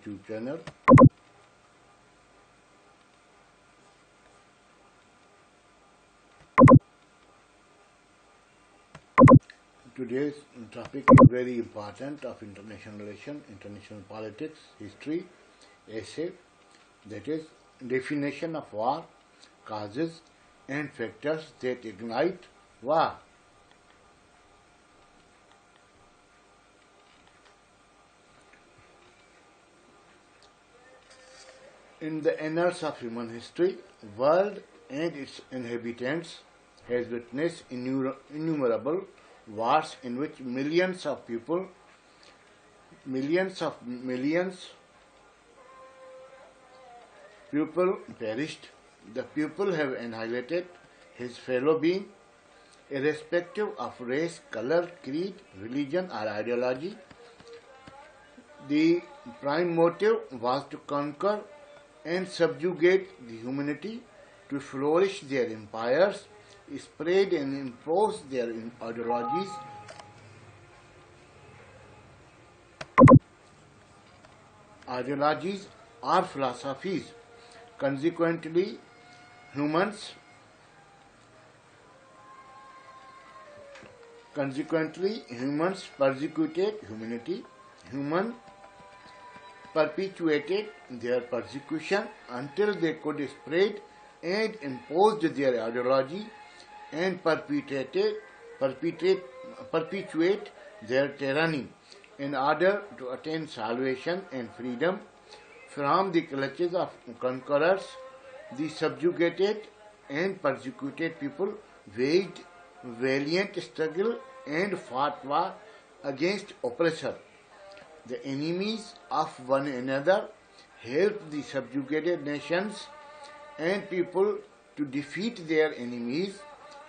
YouTube channel. Today's topic is very important of international relations, international politics, history, essay, that is definition of war, causes and factors that ignite war. In the annals of human history, world and its inhabitants has witnessed innumerable wars in which millions people perished. The people have annihilated his fellow being, irrespective of race, color, creed, religion, or ideology. The prime motive was to conquer and subjugate the humanity, to flourish their empires, spread and impose their ideologies. Ideologies are philosophies. Consequently, humans persecuted humanity. Humans perpetuated their persecution until they could spread and impose their ideology and perpetuate their tyranny in order to attain salvation and freedom from the clutches of conquerors. The subjugated and persecuted people waged valiant struggle and fought war against oppressor. The enemies of one another helped the subjugated nations and people to defeat their enemies.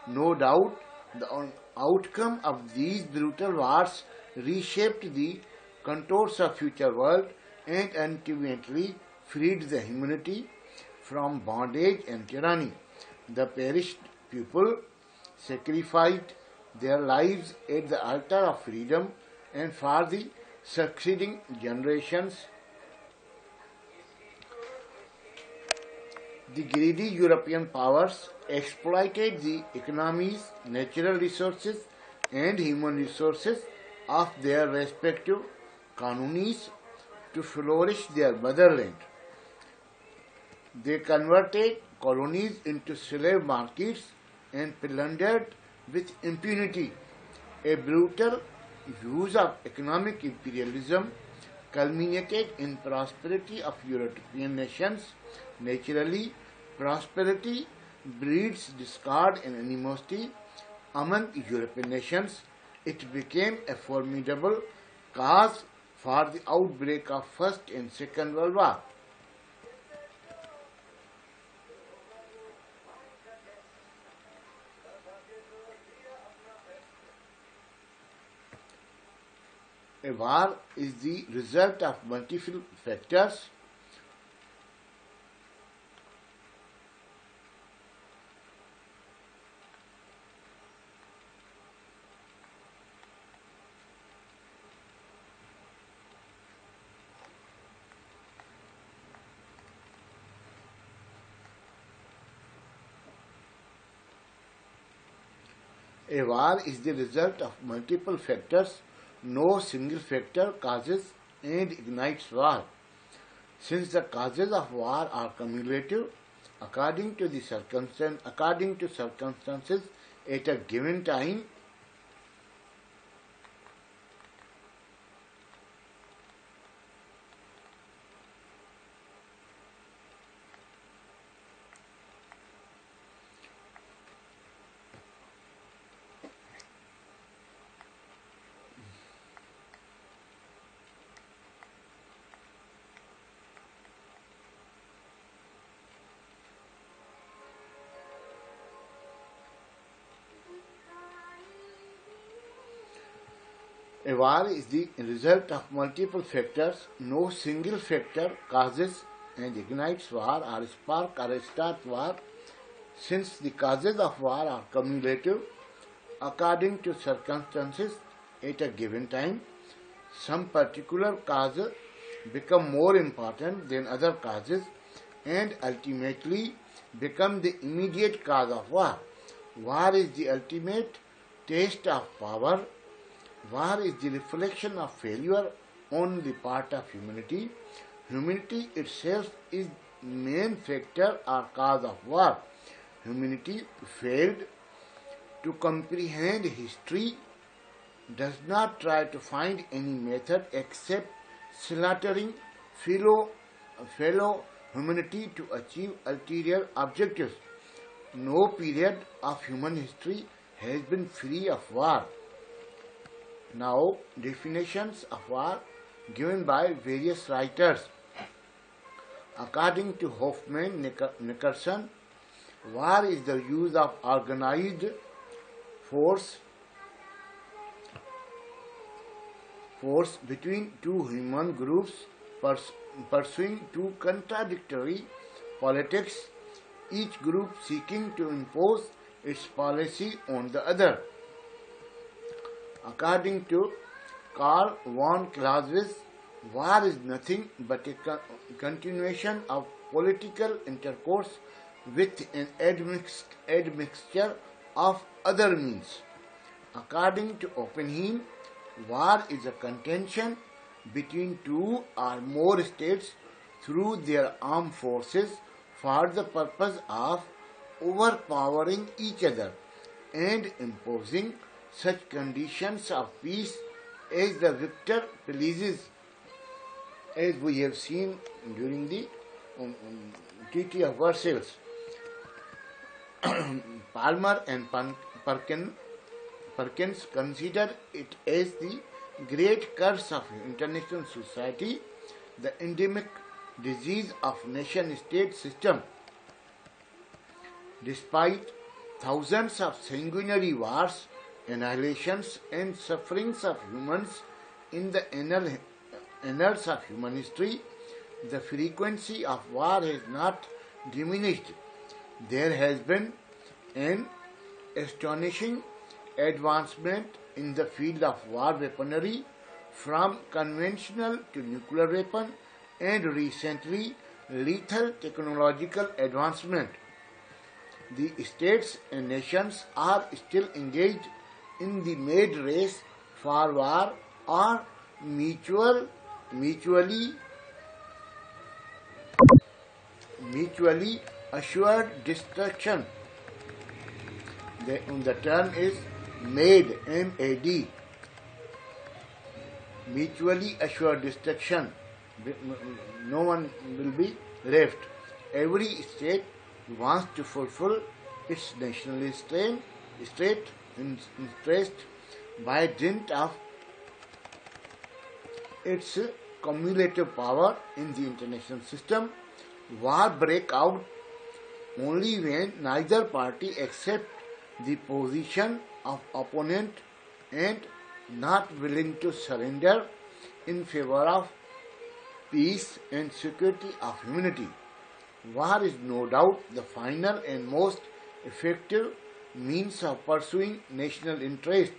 No doubt, the outcome of these brutal wars reshaped the contours of future world and ultimately freed the humanity from bondage and tyranny. The perished people sacrificed their lives at the altar of freedom, and for the succeeding generations, the greedy European powers exploited the economies, natural resources, and human resources of their respective colonies to flourish their motherland. They converted colonies into slave markets and plundered with impunity. A brutal use of economic imperialism culminated in prosperity of European nations. Naturally, prosperity breeds discord and animosity among European nations. It became a formidable cause for the outbreak of First and Second World War. A war is the result of multiple factors. A war is the result of multiple factors. No single factor causes and ignites war. Since the causes of war are cumulative, according to circumstances at a given time, a war is the result of multiple factors. No single factor causes and ignites war or spark or start war. Since the causes of war are cumulative, according to circumstances at a given time, some particular cause become more important than other causes and ultimately become the immediate cause of war. War is the ultimate taste of power. War is the reflection of failure on the part of humanity. Humanity itself is main factor or cause of war. Humanity failed to comprehend history, does not try to find any method except slaughtering fellow humanity to achieve ulterior objectives. No period of human history has been free of war. Now, definitions of war given by various writers. According to Hoffman Nickerson, war is the use of organized force between two human groups pursuing two contradictory politics, each group seeking to impose its policy on the other. According to Karl von Clausewitz, war is nothing but a continuation of political intercourse with an admixture of other means. According to Oppenheim, war is a contention between two or more states through their armed forces for the purpose of overpowering each other and imposing such conditions of peace as the victor pleases, as we have seen during the Treaty of Versailles. Palmer and Perkins consider it as the great curse of international society, the endemic disease of nation-state system. Despite thousands of sanguinary wars, annihilations and sufferings of humans in the annals of human history, the frequency of war has not diminished. There has been an astonishing advancement in the field of war weaponry, from conventional to nuclear weapon, and recently lethal technological advancement. The states and nations are still engaged in the mad race for war or mutually assured destruction. The term is MAD, M-A-D, mutually assured destruction. No one will be left. Every state wants to fulfill its nationalist interest by dint of its cumulative power in the international system. War break out only when neither party accepts the position of opponent and not willing to surrender in favor of peace and security of humanity. War is no doubt the final and most effective means of pursuing national interest.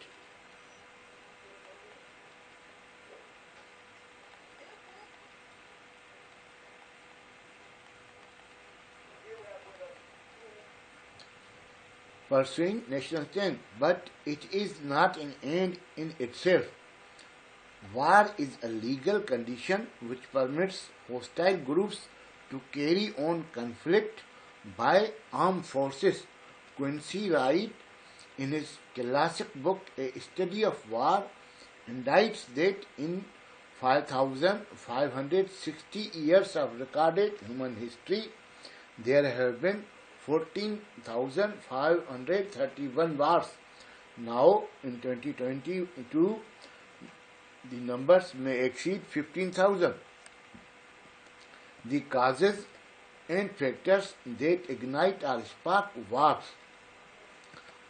But it is not an end in itself. War is a legal condition which permits hostile groups to carry on conflict by armed forces. Quincy Wright, in his classic book A Study of War, indicates that in 5,560 years of recorded human history, there have been 14,531 wars. Now, in 2022, the numbers may exceed 15,000. The causes and factors that ignite or spark wars.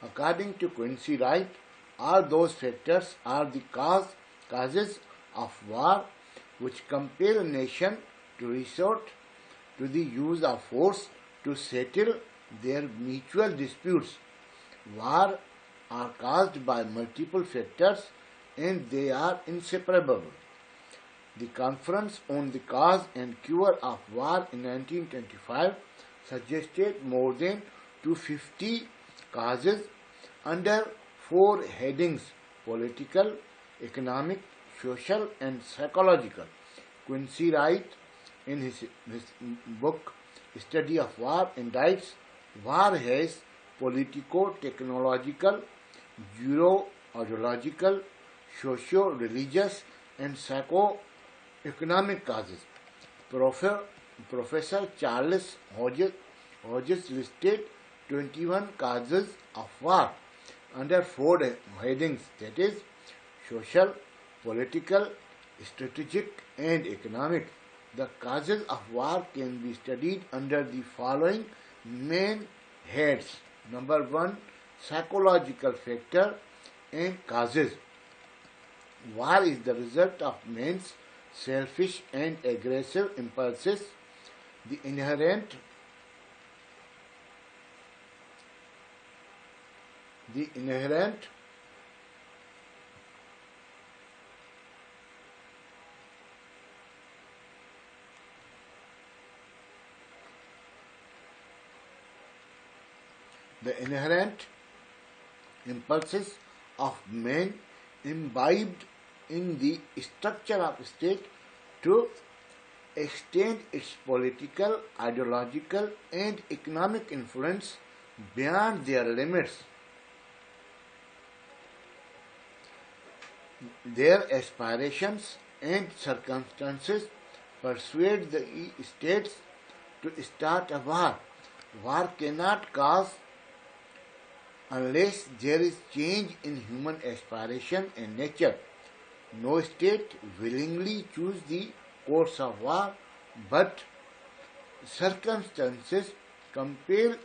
According to Quincy Wright, all those factors are the causes of war which compel a nation to resort to the use of force to settle their mutual disputes. War are caused by multiple factors and they are inseparable. The Conference on the Cause and Cure of War in 1925 suggested more than 250 causes under 4 headings: political, economic, social, and psychological. Quincy Wright, in his book Study of War, indicates war has politico-technological, ideological, socio-religious, and psycho-economic causes. Professor Charles Hodges listed 21 causes of war under 4 headings, that is, social, political, strategic, and economic. The causes of war can be studied under the following main heads. Number 1, psychological factor and causes. War is the result of man's selfish and aggressive impulses. The inherent impulses of man imbibed in the structure of state to extend its political, ideological, and economic influence beyond their limits. Their aspirations and circumstances persuade the states to start a war. War cannot cause unless there is change in human aspiration and nature. No state willingly chooses the course of war, but circumstances compel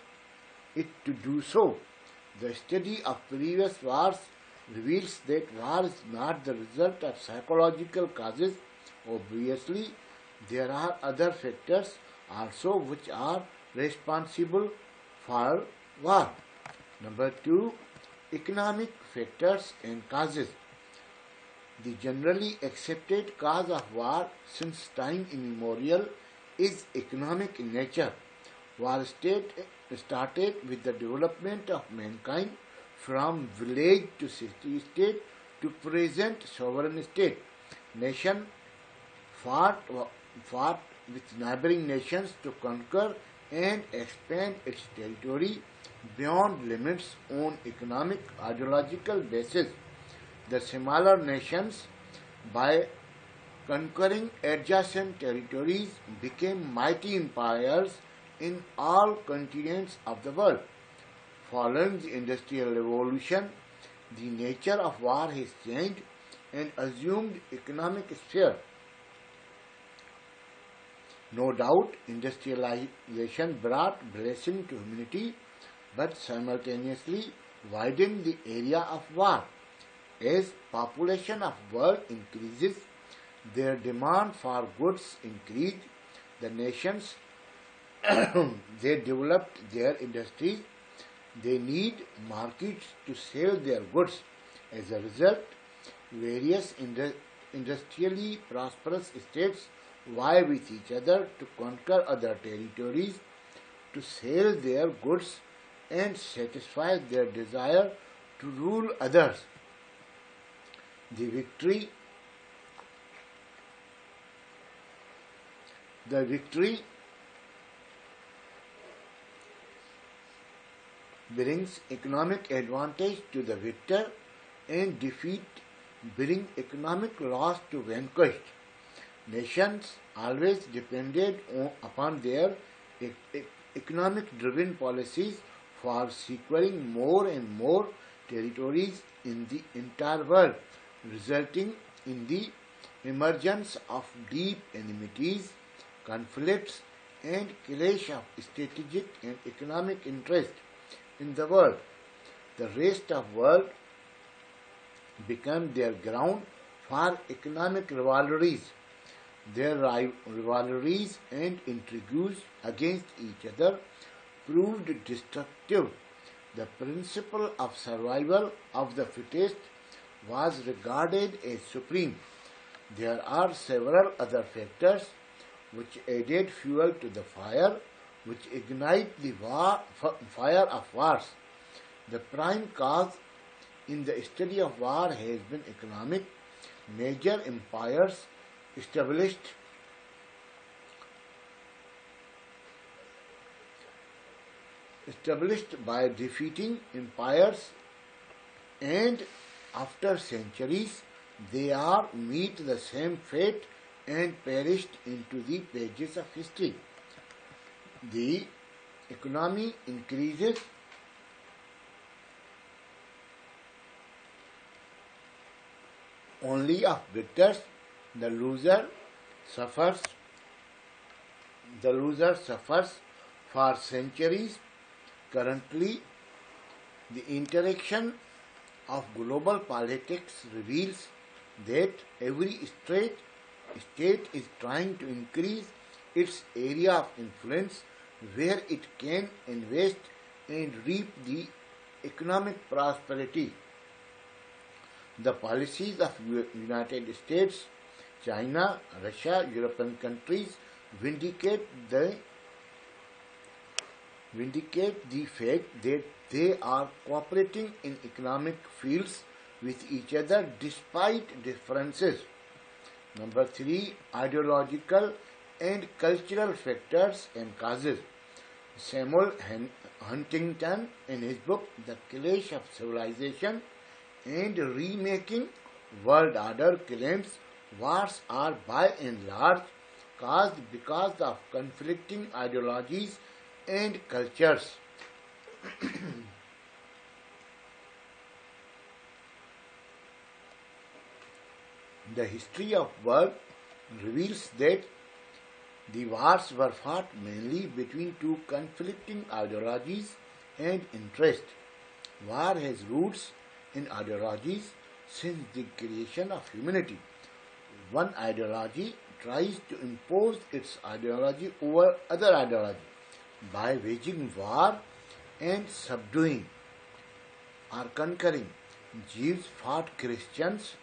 it to do so. The study of previous wars reveals that war is not the result of psychological causes. Obviously, there are other factors also which are responsible for war. Number 2, economic factors and causes. The generally accepted cause of war since time immemorial is economic in nature. War started with the development of mankind from village to city-state to present sovereign state. Nation fought with neighboring nations to conquer and expand its territory beyond limits on economic ideological basis. The smaller nations, by conquering adjacent territories, became mighty empires in all continents of the world. Following the Industrial Revolution, the nature of war has changed and assumed economic sphere. No doubt, industrialization brought blessing to humanity, but simultaneously widened the area of war. As population of world increases, their demand for goods increased. The nations they developed their industries. They need markets to sell their goods. As a result, various industrially prosperous states vie with each other to conquer other territories, to sell their goods and satisfy their desire to rule others. The victory brings economic advantage to the victor and defeat brings economic loss to vanquished. Nations always depended upon their economic-driven policies for securing more and more territories in the entire world, resulting in the emergence of deep enmities, conflicts, and clash of strategic and economic interest in the world. The rest of the world became their ground for economic rivalries. Their rivalries and intrigues against each other proved destructive. The principle of survival of the fittest was regarded as supreme. There are several other factors which added fuel to the fire, which ignite the fire of wars. The prime cause in the study of war has been economic. Major empires established by defeating empires, and after centuries they are meet the same fate and perished into the pages of history. The economy increases only of victors. The loser suffers. The loser suffers for centuries. Currently, the interaction of global politics reveals that every state is trying to increase its area of influence where it can invest and reap the economic prosperity. The policies of United States, China, Russia, European countries vindicate the fact that they are cooperating in economic fields with each other despite differences. Number 3. Ideological and cultural factors and causes. Samuel Huntington, in his book The Clash of Civilization and Remaking World Order, claims wars are by and large caused because of conflicting ideologies and cultures. The history of world reveals that the wars were fought mainly between two conflicting ideologies and interests. War has roots in ideologies since the creation of humanity. One ideology tries to impose its ideology over other ideology by waging war and subduing or conquering. Jews fought Christians,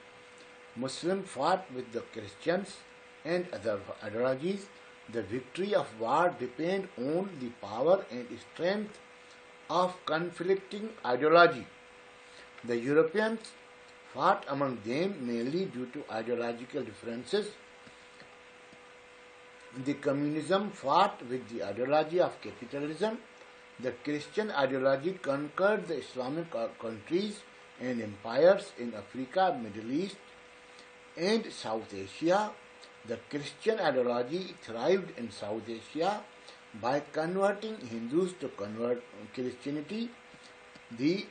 Muslims fought with the Christians and other ideologies. The victory of war depends on the power and strength of conflicting ideology. The Europeans fought among them mainly due to ideological differences. The communism fought with the ideology of capitalism. The Christian ideology conquered the Islamic countries and empires in Africa, Middle East, and South Asia. The Christian ideology thrived in South Asia by converting Hindus to convert Christianity. The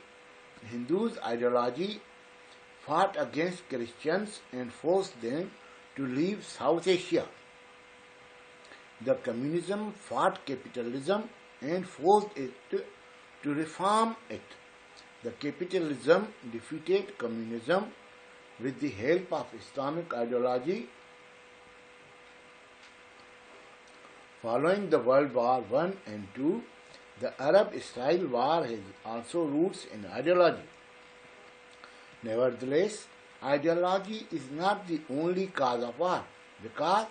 Hindus' ideology fought against Christians and forced them to leave South Asia. The communism fought capitalism and forced it to reform it. The capitalism defeated communism with the help of Islamic ideology. Following the World War I and II, the Arab-Israel war has also roots in ideology. Nevertheless, ideology is not the only cause of war, because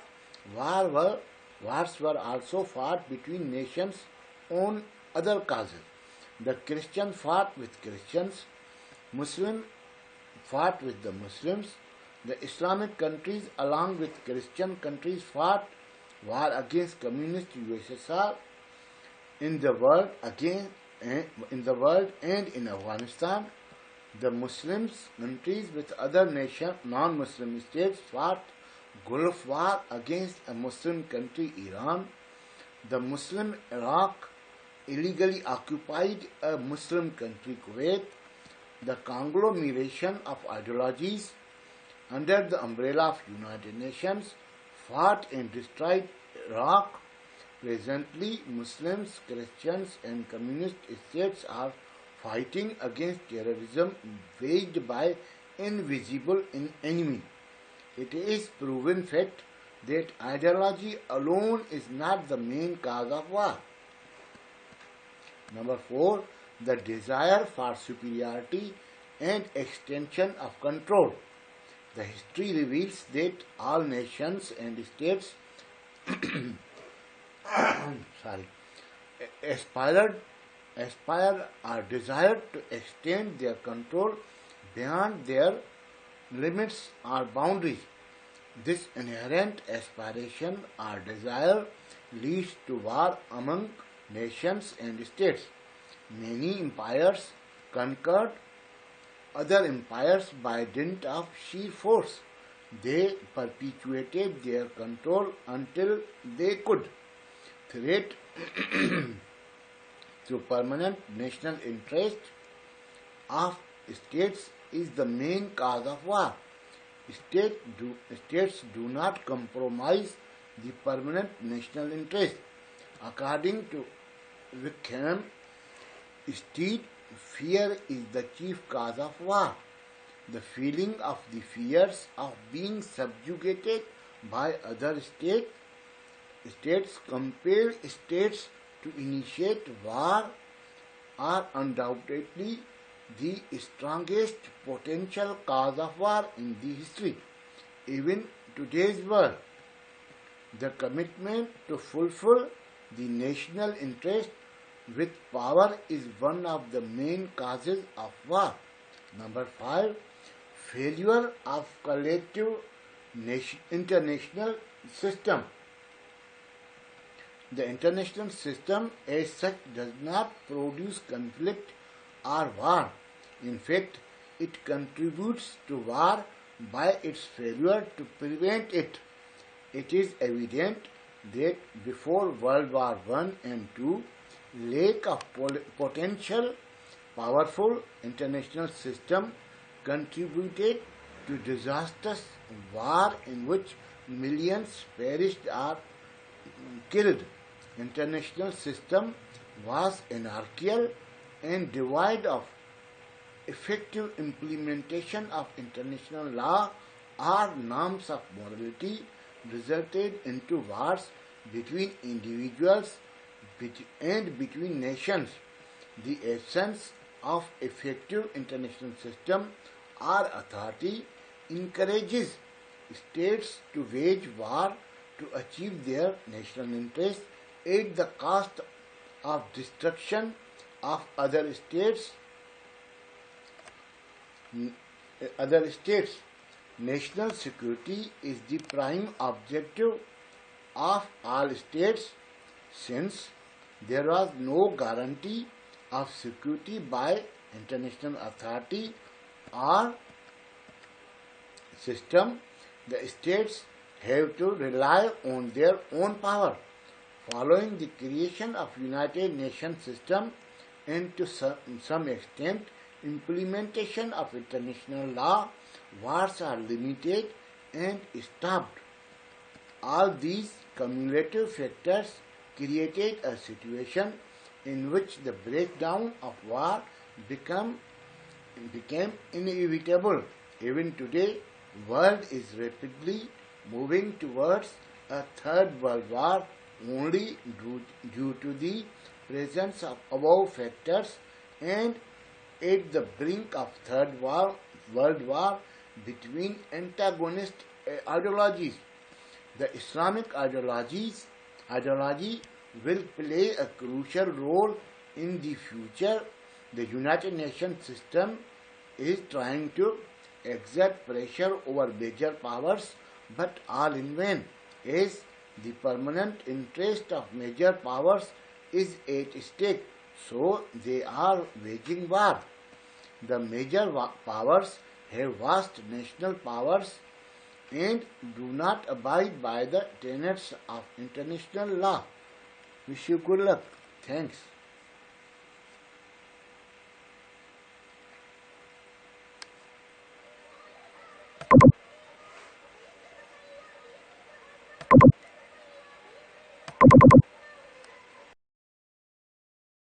wars were also fought between nations on other causes. The Christians fought with Christians, Muslims fought with the Muslims. The Islamic countries along with Christian countries fought war against communist USSR. In the world and in Afghanistan, the Muslim countries with other non-Muslim states fought Gulf War against a Muslim country, Iran. The Muslim Iraq illegally occupied a Muslim country, Kuwait. The conglomeration of ideologies under the umbrella of United Nations fought and destroyed Iraq. Presently, Muslims, Christians, and communist states are fighting against terrorism waged by invisible enemy. It is proven fact that ideology alone is not the main cause of war. Number 4. The desire for superiority and extension of control. The history reveals that all nations and states sorry, aspired, aspire or desired to extend their control beyond their limits or boundaries. This inherent aspiration or desire leads to war among nations and states. Many empires conquered other empires by dint of sheer force. They perpetuated their control until they could. Threat to permanent national interest of states is the main cause of war. States do not compromise the permanent national interest. According to Wickham, instead, fear is the chief cause of war. The feeling of the fears of being subjugated by other states compel states to initiate war are undoubtedly the strongest potential cause of war in the history. Even today's world, the commitment to fulfill the national interest with power is one of the main causes of war. Number 5. Failure of collective international system. The international system as such does not produce conflict or war. In fact, it contributes to war by its failure to prevent it. It is evident that before World War I and II, lack of potential powerful international system contributed to disastrous war in which millions perished or killed. International system was anarchical and devoid of effective implementation of international law or norms of morality, resulted into wars between individuals and between nations. The absence of effective international system or authority encourages states to wage war to achieve their national interests at the cost of destruction of other states. National security is the prime objective of all states, since there was no guarantee of security by international authority or system. The states have to rely on their own power. Following the creation of United Nations system and to some extent implementation of international law, wars are limited and stopped. All these cumulative factors created a situation in which the breakdown of war became inevitable. Even today, world is rapidly moving towards a third world war only due to the presence of above factors, and at the brink of third world war between antagonist ideologies. The Islamic ideology will play a crucial role in the future. The United Nations system is trying to exert pressure over major powers, but all in vain, as the permanent interest of major powers is at stake, so they are waging war. The major powers have vast national powers and do not abide by the tenets of international law. Wish you good luck. Thanks.